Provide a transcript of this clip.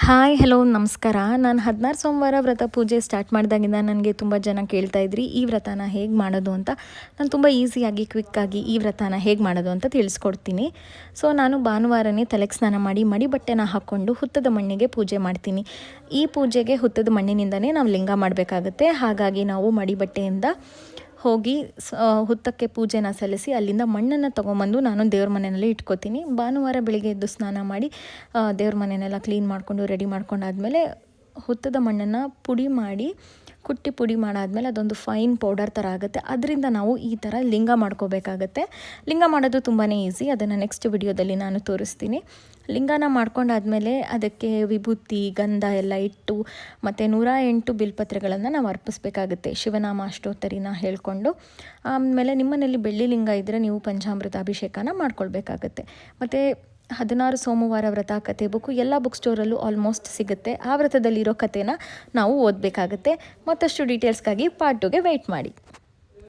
Hi hello ನಮಸ್ಕಾರ. ನಾನು 16 ಸೋಮವಾರ ವ್ರತ ಪೂಜೆ ಸ್ಟಾರ್ಟ್ ಮಾಡಿದಾಗಿಂದ ನನಗೆ ತುಂಬ ಜನ ಕೇಳ್ತಾ ಇದ್ರಿ ಈ ವ್ರತನ ಹೇಗೆ ಮಾಡೋದು ಅಂತ. ನಾನು ತುಂಬ ಈಸಿಯಾಗಿ ಕ್ವಿಕ್ಕಾಗಿ ಈ ವ್ರತನ ಹೇಗೆ ಮಾಡೋದು ಅಂತ ತಿಳಿಸ್ಕೊಡ್ತೀನಿ. ಸೊ ನಾನು ಭಾನುವಾರನೇ ತಲೆಗೆ ಸ್ನಾನ ಮಾಡಿ ಮಡಿ ಬಟ್ಟೆನ ಹಾಕ್ಕೊಂಡು ಹುತ್ತದ ಮಣ್ಣಿಗೆ ಪೂಜೆ ಮಾಡ್ತೀನಿ. ಈ ಪೂಜೆಗೆ ಹುತ್ತದ ಮಣ್ಣಿನಿಂದನೇ ನಾವು ಲಿಂಗ ಮಾಡಬೇಕಾಗುತ್ತೆ. ಹಾಗಾಗಿ ನಾವು ಮಡಿ ಬಟ್ಟೆಯಿಂದ ಹೋಗಿ ಹುತ್ತಕ್ಕೆ ಪೂಜೆನ ಸಲ್ಲಿಸಿ ಅಲ್ಲಿಂದ ಮಣ್ಣನ್ನು ತೊಗೊಂಬಂದು ನಾನು ದೇವ್ರ ಮನೆಯಲ್ಲಿ ಇಟ್ಕೋತೀನಿ. ಭಾನುವಾರ ಬೆಳಿಗ್ಗೆ ಎದ್ದು ಸ್ನಾನ ಮಾಡಿ ದೇವ್ರ ಮನೆಯನ್ನೆಲ್ಲ ಕ್ಲೀನ್ ಮಾಡಿಕೊಂಡು ರೆಡಿ ಮಾಡ್ಕೊಂಡಾದ್ಮೇಲೆ ಹುತ್ತದ ಮಣ್ಣನ್ನು ಕುಟ್ಟಿ ಪುಡಿ ಮಾಡಾದ್ಮೇಲೆ ಅದೊಂದು ಫೈನ್ ಪೌಡರ್ ಥರ ಆಗುತ್ತೆ. ಅದರಿಂದ ನಾವು ಈ ಥರ ಲಿಂಗ ಮಾಡ್ಕೋಬೇಕಾಗತ್ತೆ. ಲಿಂಗ ಮಾಡೋದು ತುಂಬಾ ಈಸಿ. ಅದನ್ನು ನೆಕ್ಸ್ಟ್ ವಿಡಿಯೋದಲ್ಲಿ ನಾನು ತೋರಿಸ್ತೀನಿ. ಲಿಂಗನ ಮಾಡ್ಕೊಂಡಾದ್ಮೇಲೆ ಅದಕ್ಕೆ ವಿಭೂತಿ ಗಂಧ ಎಲ್ಲ ಇಟ್ಟು ಮತ್ತು 108 ಬಿಲ್ಪತ್ರೆಗಳನ್ನು ನಾವು ಅರ್ಪಿಸ್ಬೇಕಾಗುತ್ತೆ. ಶಿವನಾಮ ಅಷ್ಟೋತ್ತರಿನ ಹೇಳ್ಕೊಂಡು ಆಮೇಲೆ ನಿಮ್ಮನೇಲಿ ಬೆಳ್ಳಿ ಲಿಂಗ ಇದ್ದರೆ ನೀವು ಪಂಚಾಮೃತ ಅಭಿಷೇಕನ ಮಾಡ್ಕೊಳ್ಬೇಕಾಗತ್ತೆ. ಮತ್ತು 16 ಸೋಮವಾರ ವ್ರತ ಕತೆ ಬುಕ್ಕು ಎಲ್ಲ ಬುಕ್ ಸ್ಟೋರಲ್ಲೂ ಆಲ್ಮೋಸ್ಟ್ ಸಿಗುತ್ತೆ. ಆ ವ್ರತದಲ್ಲಿರೋ ಕಥೆನ ನಾವು ಓದಬೇಕಾಗತ್ತೆ. ಮತ್ತಷ್ಟು ಡೀಟೇಲ್ಸ್ಗಾಗಿ ಪಾರ್ಟ್ 2ಗೆ ವೆಯ್ಟ್ ಮಾಡಿ.